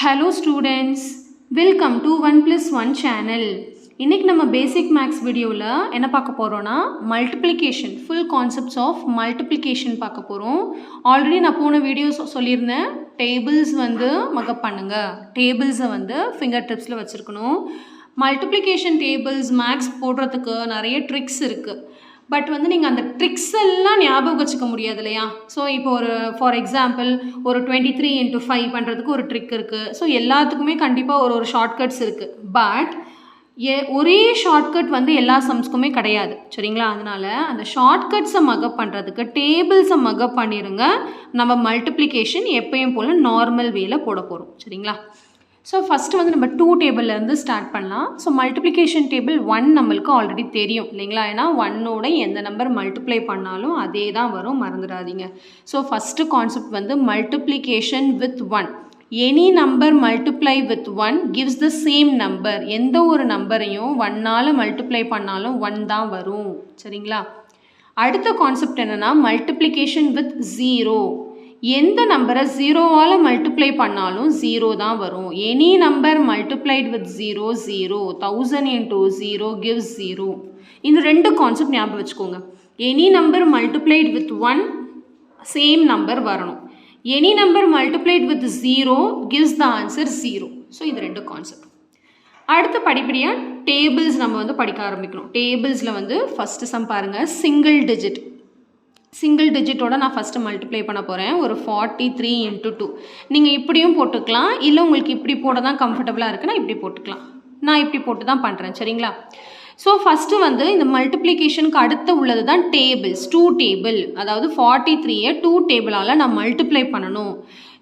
Hello students, welcome to 1+1 channel. இன்னைக்கு நம்ம பேசிக் maths வீடியோவில் என்ன பார்க்க போகிறோன்னா multiplication full concepts of multiplication பார்க்க போகிறோம். ஆல்ரெடி நான் போன வீடியோஸ் சொல்லியிருந்தேன், டேபிள்ஸ் வந்து மக்கப் பண்ணுங்கள், டேபிள்ஸை வந்து ஃபிங்கர் டிப்ஸில் வச்சுருக்கணும். மல்டிப்ளிகேஷன் டேபிள்ஸ் மேக்ஸ் போடுறதுக்கு நிறைய ட்ரிக்ஸ் இருக்குது. பட் வந்து நீங்கள் அந்த ட்ரிக்ஸ் எல்லாம் ஞாபகம் வச்சுக்க முடியாது இல்லையா? ஸோ இப்போ ஒரு ஃபார் எக்ஸாம்பிள் ஒரு 23 × 5 பண்ணுறதுக்கு ஒரு ட்ரிக் இருக்குது. ஸோ எல்லாத்துக்குமே கண்டிப்பாக ஒரு ஷார்ட்கட்ஸ் இருக்குது. பட் ஒரே ஷார்ட்கட் வந்து எல்லா சம்ஸ்க்குமே கிடையாது, சரிங்களா? அதனால் அந்த ஷார்ட்கட்ஸை மக்கப் பண்ணுறதுக்கு டேபிள்ஸை மக்கப் பண்ணிடுங்க. நம்ம மல்டிப்ளிகேஷன் எப்பயும் போல் நார்மல் வேல போட போகிறோம், சரிங்களா? ஸோ ஃபஸ்ட்டு வந்து நம்ம 2 டேபிள்லேருந்து ஸ்டார்ட் பண்ணலாம். ஸோ மல்டிப்ளிகேஷன் டேபிள் 1 நம்மளுக்கு ஆல்ரெடி தெரியும் இல்லைங்களா? ஏன்னா 1ஓட எந்த நம்பர் மல்டிப்ளை பண்ணாலும் அதே தான் வரும், மறந்துடாதீங்க. ஸோ ஃபஸ்ட்டு கான்செப்ட் வந்து multiplication with 1. Any number multiply with 1 gives the same number. எந்த ஒரு நம்பரையும் 1ஆல் மல்டிப்ளை பண்ணாலும் 1 தான் வரும், சரிங்களா? அடுத்த கான்செப்ட் என்னென்னா மல்டிப்ளிகேஷன் வித் 0. எந்த நம்பரை 0ஆல் மல்டிப்ளை பண்ணாலும் 0 தான் வரும். Any number multiplied with 0 0. 1000 × 0 gives 0. இந்த ரெண்டு கான்செப்ட் ஞாபகம் வச்சுக்கோங்க. Any number multiplied with 1 same number வரணும். Any number multiplied with 0 gives the answer 0. So இது ரெண்டு கான்செப்ட். அடுத்த படிப்படியாக டேபிள்ஸ் நம்ம வந்து படிக்க ஆரம்பிக்கணும். டேபிள்ஸில் வந்து ஃபஸ்ட்டு சம் பாருங்கள், சிங்கிள் டிஜிட்டோட நான் ஃபஸ்ட்டு மல்டிப்ளை பண்ண போகிறேன். ஒரு 43 × 2. நீங்கள் இப்படியும் போட்டுக்கலாம், இல்லை உங்களுக்கு இப்படி போட தான் கம்ஃபர்டபுளாக இருக்குன்னா இப்படி போட்டுக்கலாம். நான் இப்படி போட்டு தான் பண்ணுறேன், சரிங்களா? ஸோ ஃபஸ்ட்டு வந்து இந்த மல்டிப்ளிகேஷனுக்கு அடுத்து உள்ளது தான் டேபிள்ஸ். 2 டேபிள், அதாவது 43ஐ 2 டேபிளால் நான் மல்டிப்ளை பண்ணணும்.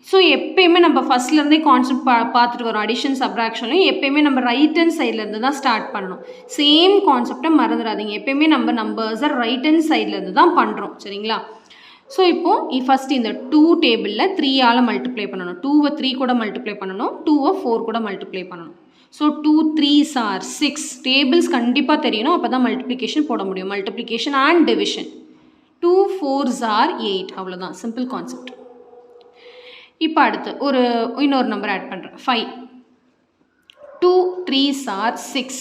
ஸோ எப்பயுமே நம்ம ஃபஸ்ட்லேருந்தே கான்செப்ட் பார்த்துட்டு வரோம். அடிஷன் சப்ராக்ஷன்லையும் எப்பயுமே நம்ம ரைட் ஹேண்ட் சைட்லேருந்து தான் ஸ்டார்ட் பண்ணணும். சேம் கான்செப்டை மறந்துடாதீங்க. எப்பயுமே நம்ம நம்பர்ஸை ரைட் ஹேண்ட் சைட்லேருந்து தான் பண்ணுறோம், சரிங்களா? ஸோ இப்போது ஃபஸ்ட் இந்த 2 டேபிளில் 3ஆல் மல்டிப்ளை பண்ணணும். 2வை 3 கூட மல்டிப்ளை பண்ணணும், 2வை 4 கூட மல்டிப்ளை பண்ணணும். So 2 3s are 6. டேபிள்ஸ் கண்டிப்பாக தெரியணும், அப்போ தான் மல்டிப்ளிகேஷன் போட முடியும். Multiplication and division. 2 4s are 8. அவ்வளோதான், சிம்பிள் கான்செப்ட். இப்போ அடுத்து இன்னொரு நம்பர் ஆட் பண்ணுறேன், 5. 2 3s are 6.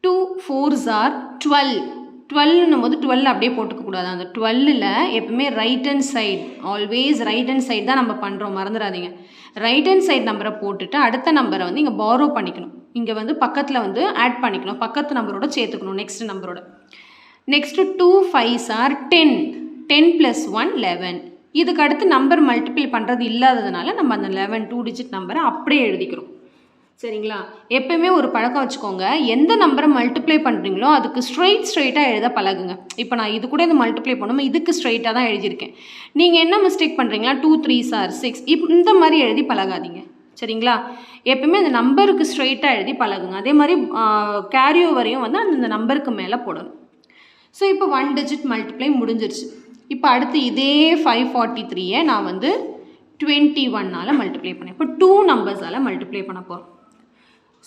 2 4s are 12. 12ன்னும் போது 12 அப்படியே போட்டுக்கக்கூடாது. அந்த 12ல் எப்பவுமே right hand side, always right hand side தான் நம்ம பண்ணுறோம், மறந்துடாதீங்க. ரைட் ஹேண்ட் சைடு நம்பரை போட்டுட்டு அடுத்த நம்பரை வந்து இங்கே பாரோ பண்ணிக்கணும். இங்கே வந்து பக்கத்தில் வந்து ஆட் பண்ணிக்கணும், பக்கத்து நம்பரோட சேர்த்துக்கணும் நெக்ஸ்ட் நம்பரோட. Next 2 5s are 10. 10 + 1 11. இதுக்கு அடுத்து நம்பர் மல்டிப்ளை பண்ணுறது இல்லாததுனால நம்ம அந்த 11 2 டிஜிட் நம்பரை அப்படியே எழுதிக்கிறோம், சரிங்களா? எப்பயுமே ஒரு பழக்கம் வச்சுக்கோங்க, எந்த நம்பரை மல்டிப்ளை பண்ணுறீங்களோ அதுக்கு ஸ்ட்ரெயிட்டாக எழுத பழகுங்க. இப்போ நான் இது கூட இது மல்டிப்ளை பண்ணும்போது இதுக்கு ஸ்ட்ரெயிட்டாக தான் எழுதியிருக்கேன். நீங்கள் என்ன மிஸ்டேக் பண்ணுறீங்களா, 2 3s are 6 இந்த மாதிரி எழுதி பழகாதீங்க, சரிங்களா? எப்பயுமே அந்த நம்பருக்கு ஸ்ட்ரெயிட்டாக எழுதி பழகுங்க. அதே மாதிரி கேரி ஓவரையும் வந்து அந்த நம்பருக்கு மேலே போடணும். ஸோ இப்போ 1 டிஜிட் மல்டிப்ளை முடிஞ்சிருச்சு. இப்போ அடுத்து இதே 543ஐ நான் வந்து 21ஆல் மல்டிப்ளை பண்ணேன். இப்போ 2 நம்பர்ஸால் மல்டிப்ளை பண்ண போகிறோம்.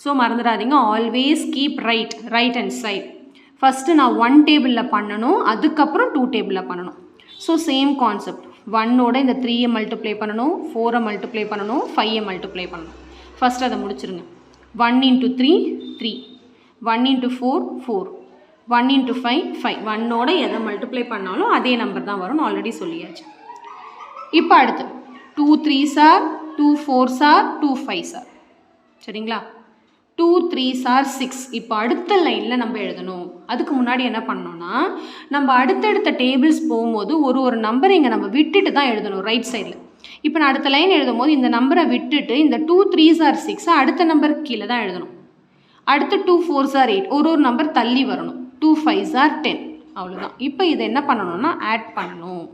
ஸோ மறந்துடாதீங்க, always keep right hand side. First நான் 1 டேபிளில் பண்ணணும், அதுக்கப்புறம் 2 டேபிளில் பண்ணணும். So same concept. 1ஓட இந்த 3ஐ மல்டிப்ளை பண்ணணும், 4ஐ மல்டிப்ளை பண்ணணும், 5ஐ மல்டிப்ளை பண்ணணும். ஃபஸ்ட்டு அதை முடிச்சிருங்க. 1 × 3 3, 1 × 4 4, 1 × 5 5. 1ஓட எதை மல்டிப்ளை பண்ணாலும் அதே நம்பர் தான் வரும்னு ஆல்ரெடி சொல்லியாச்சு. இப்போ அடுத்து 2 3s are 2 4s are 2 5s are, சரிங்களா? 2 3s are 6. இப்போ அடுத்த லைனில் நம்ம எழுதணும். அதுக்கு முன்னாடி என்ன பண்ணணும்னா, நம்ம அடுத்தடுத்த டேபிள்ஸ் போகும்போது ஒரு நம்பரை இங்கே நம்ம விட்டுட்டு தான் எழுதணும் ரைட் சைடில். இப்போ நான் அடுத்த லைன் எழுதும் போது இந்த நம்பரை விட்டுட்டு இந்த 2 3s are 6 அடுத்த நம்பருக்கு கீழே தான் எழுதணும். அடுத்து 2 4s are 8, ஒரு நம்பர் தள்ளி வரணும். 2 5s are 10. அவ்வளோதான். இப்போ இதை என்ன பண்ணணும்னா ஆட் பண்ணணும்.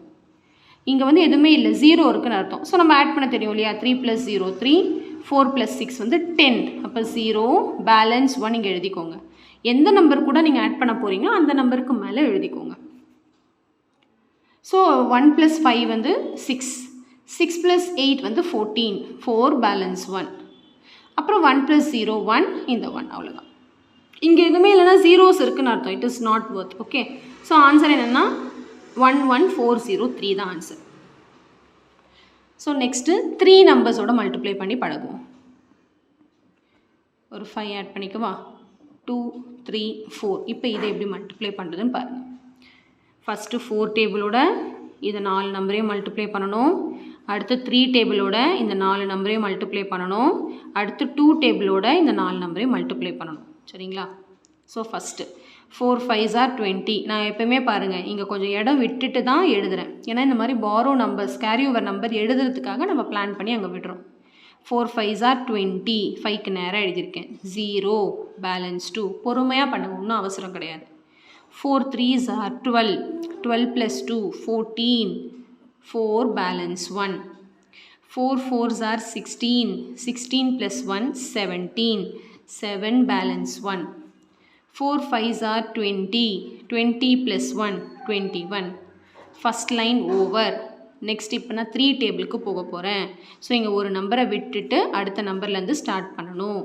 இங்கே வந்து எதுவுமே இல்லை, 0 இருக்குன்னு அர்த்தம். ஸோ நம்ம ஆட் பண்ண தெரியும் இல்லையா? 3 + 0 3, 4 + 6 வந்து 10. அப்போ 0 பேலன்ஸ் 1 இங்கே எழுதிக்கோங்க. எந்த நம்பர் கூட நீங்கள் ஆட் பண்ண போகிறீங்களோ அந்த நம்பருக்கு மேலே எழுதிக்கோங்க. ஸோ 1 + 5 வந்து 6, 6 + 8 வந்து 14, 4 பேலன்ஸ் 1. அப்புறம் 1 + 0 1, இந்த 1, அவ்வளோதான். இங்கே எதுவுமே இல்லைன்னா ஜீரோஸ் இருக்குன்னு அர்த்தம். It is not worth. Okay, so answer என்னென்னா 11403 தான் ஆன்சர். ஸோ நெக்ஸ்ட்டு 3 நம்பர்ஸோட மல்டிப்ளை பண்ணி பழகுவோம். ஒரு 5 ஆட் பண்ணிக்கவா? 2 3 4. இப்போ இதை எப்படி மல்டிப்ளை பண்ணுறதுன்னு பாருங்கள். ஃபஸ்ட்டு 4 டேபிளோட இதை 4 நம்பரையும் மல்டிப்ளை பண்ணணும். அடுத்து 3 டேபிளோட இந்த 4 நம்பரையும் மல்டிப்ளை பண்ணணும். அடுத்து 2 டேபிளோட இந்த 4 நம்பரையும் மல்டிப்ளை பண்ணணும். சரிங்களா? So first 4 5s are 20. நான் எப்போயுமே பாருங்கள் இங்கே கொஞ்சம் இடம் விட்டுட்டு தான் எழுதுகிறேன். ஏன்னா இந்த மாதிரி borrow numbers carry over number எழுதுறதுக்காக நம்ம பிளான் பண்ணி அங்கே விடுறோம். 4 5s are 20. 5க்கு நேராக எழுதியிருக்கேன். 0 பேலன்ஸ் 2. பொறுமையாக பண்ணுங்க, ஒன்றும் அவசரம் கிடையாது. 4 3s are 12. 12 plus 2 14. 4 balance 1. 4 4s are 16. 16 plus 1 17. 7 balance 1. 4 5s are 20. 20 plus 1 21. First line over. Next இப்போ நான் 3 டேபிளுக்கு போக போகிறேன். ஸோ இங்கே ஒரு நம்பரை விட்டுட்டு அடுத்த நம்பர்லேருந்து ஸ்டார்ட் பண்ணணும்.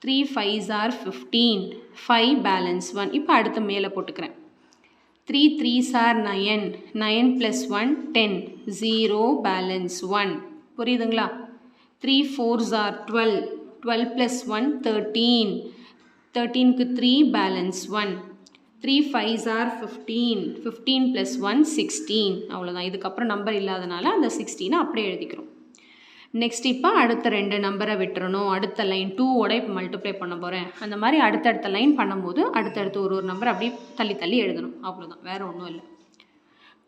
3 5s are 15. 5 balance 1. இப்போ அடுத்த மேலே போட்டுக்கிறேன். 3 3s are 9. 9 plus 1 10. 0 balance 1. புரியுதுங்களா? 3 4s are 12. 12 plus 1 13. 13க்கு 3 balance 1. 3 5s are 15. 15 plus 1 16. அவ்வளோதான். இதுக்கப்புறம் நம்பர் இல்லாதனால அந்த 16 அப்படியே எழுதிக்கிறோம். நெக்ஸ்ட் இப்போ அடுத்த 2 நம்பரை விட்டுறணும். அடுத்த லைன் 2ஓட இப்போ மல்டிப்ளை பண்ண போகிறேன். அந்த மாதிரி அடுத்தடுத்த லைன் பண்ணும்போது அடுத்தடுத்து ஒரு நம்பர் அப்படியே தள்ளி தள்ளி எழுதணும். அவ்வளோதான், வேறு ஒன்றும் இல்லை.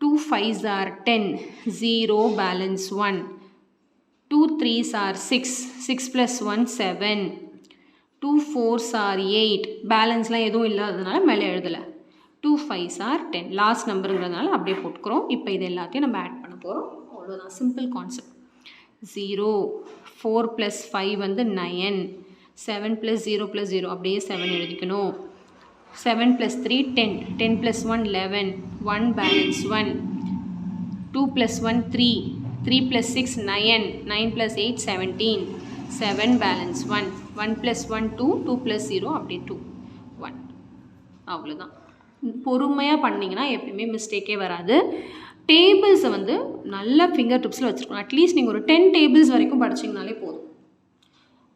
2 5s are 10. 0 balance 1. 2 3s are 6. 6 plus 1 7. 2 4s are 8. பேலன்ஸ்லாம் எதுவும் இல்லாததுனால மேலே எழுதலை. 2 5s are 10. லாஸ்ட் நம்பருங்கிறதுனால அப்படியே போட்டுக்கிறோம். இப்போ இது எல்லாத்தையும் நம்ம ஆட் பண்ண போகிறோம். அவ்வளோதான், சிம்பிள் கான்செப்ட். 0 4 plus 5 வந்து 9. 7 plus 0 plus 0 அப்படியே 7 எழுதிக்கணும். 7 plus 3 10. 10 plus 1 11. 1 balance 1. 2 plus 1 3. 3 plus 6 9. 9 plus 8 17. 7 balance 1. 1 plus 1 2. 2 plus 0 அப்படியே 2 1. அவ்வளோதான். பொறுமையாக பண்ணிங்கன்னா எப்பயுமே மிஸ்டேக்கே வராது. டேபிள்ஸை வந்து நல்ல ஃபிங்கர் டிப்ஸில் வச்சுருக்கணும். அட்லீஸ்ட் நீங்கள் ஒரு 10 டேபிள்ஸ் வரைக்கும் படிச்சிங்கனாலே போதும்.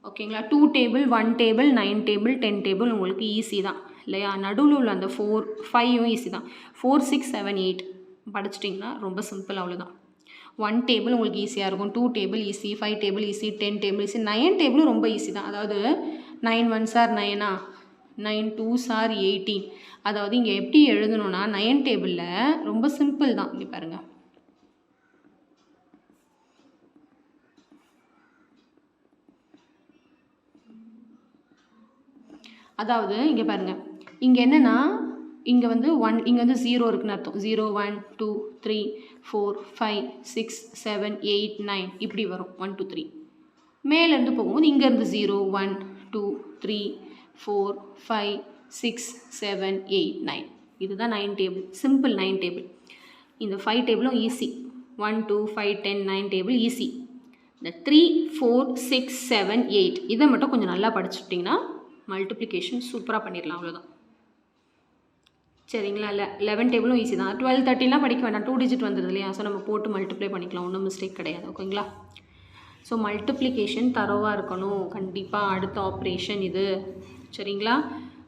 ஓகேங்களா? 2 டேபிள் 1 டேபிள் 9 டேபிள் 10 டேபிள் உங்களுக்கு ஈஸி தான் இல்லையா? நடுவில் உள்ள அந்த 4 5யும் ஈஸி தான். 4 6 7 8 படிச்சிட்டிங்கன்னா ரொம்ப சிம்பிள். அவ்வளோதான். 1 டேபிள் உங்களுக்கு ஈஸியாக இருக்கும். 2 table easy. 5 table easy. 10 table easy. 9 டேபிளும் ரொம்ப ஈஸி தான். அதாவது 9 1s are 9. 9 2s are 18. அதாவது இங்கே எப்படி எழுதணும்னா 9 டேபிளில் ரொம்ப சிம்பிள் தான். இங்கே பாருங்கள், அதாவது இங்கே பாருங்கள், இங்கே என்னென்னா இங்கே வந்து 1 இங்கே வந்து 0 இருக்குன்னு அர்த்தம். 0 1 2 3 4 5 6 7 8 9 இப்படி வரும். 1 2 3 மேலேருந்து போகும்போது இங்கேருந்து 0 1 2 3 4 5 6 7 8 9. இதுதான் 9 டேபிள். Simple 9 table. இந்த 5 டேபிளும் ஈஸி. 1 2 5 10 9 table easy. இந்த 3 4 6 7 8 இதை மட்டும் கொஞ்சம் நல்லா படிச்சுட்டிங்கன்னா மல்டிப்ளிகேஷன் சூப்பராக பண்ணிடலாம். அவ்வளோதான். சரிங்களா? 11 டேபிளும் ஈஸி தான். 12 13லாம் படிக்க வேண்டாம். 2 டிஜிட் வந்துடுது இல்லையா? ஸோ நம்ம போட்டு மல்டிப்ளை பண்ணிக்கலாம். ஒன்றும் மிஸ்டேக் கிடையாது. ஓகேங்களா? ஸோ மல்டிப்ளிகேஷன் தரோவாக இருக்கணும் கண்டிப்பாக. அடுத்த ஆப்ரேஷன் இது. சரிங்களா?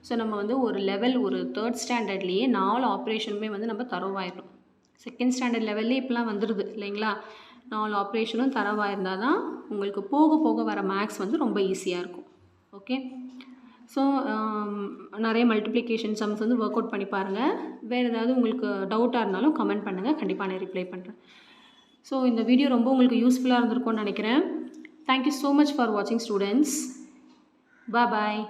ஸோ நம்ம வந்து ஒரு லெவல் ஒரு 3rd ஸ்டாண்டர்ட்லேயே 4 ஆப்ரேஷனுமே வந்து நம்ம தரோவாயிடும். 2nd ஸ்டாண்டர்ட் லெவல்லே இப்போலாம் வந்துடுது இல்லைங்களா? 4 ஆப்ரேஷனும் தரவாக இருந்தால் தான் உங்களுக்கு போக போக வர மேக்ஸ் வந்து ரொம்ப ஈஸியாக இருக்கும். ஓகே, ஸோ நிறைய மல்டிப்ளிகேஷன் சம்ஸ் வந்து ஒர்க் அவுட் பண்ணி பாருங்கள். வேறு ஏதாவது உங்களுக்கு டவுட்டாக இருந்தாலும் கமெண்ட் பண்ணுங்கள், கண்டிப்பாக நான் ரிப்ளை பண்ணுறேன். ஸோ இந்த வீடியோ ரொம்ப உங்களுக்கு யூஸ்ஃபுல்லாக இருந்திருக்கும்னு நினைக்கிறேன். தேங்க்யூ ஸோ மச் ஃபார் வாட்சிங் ஸ்டூடெண்ட்ஸ். பாய்.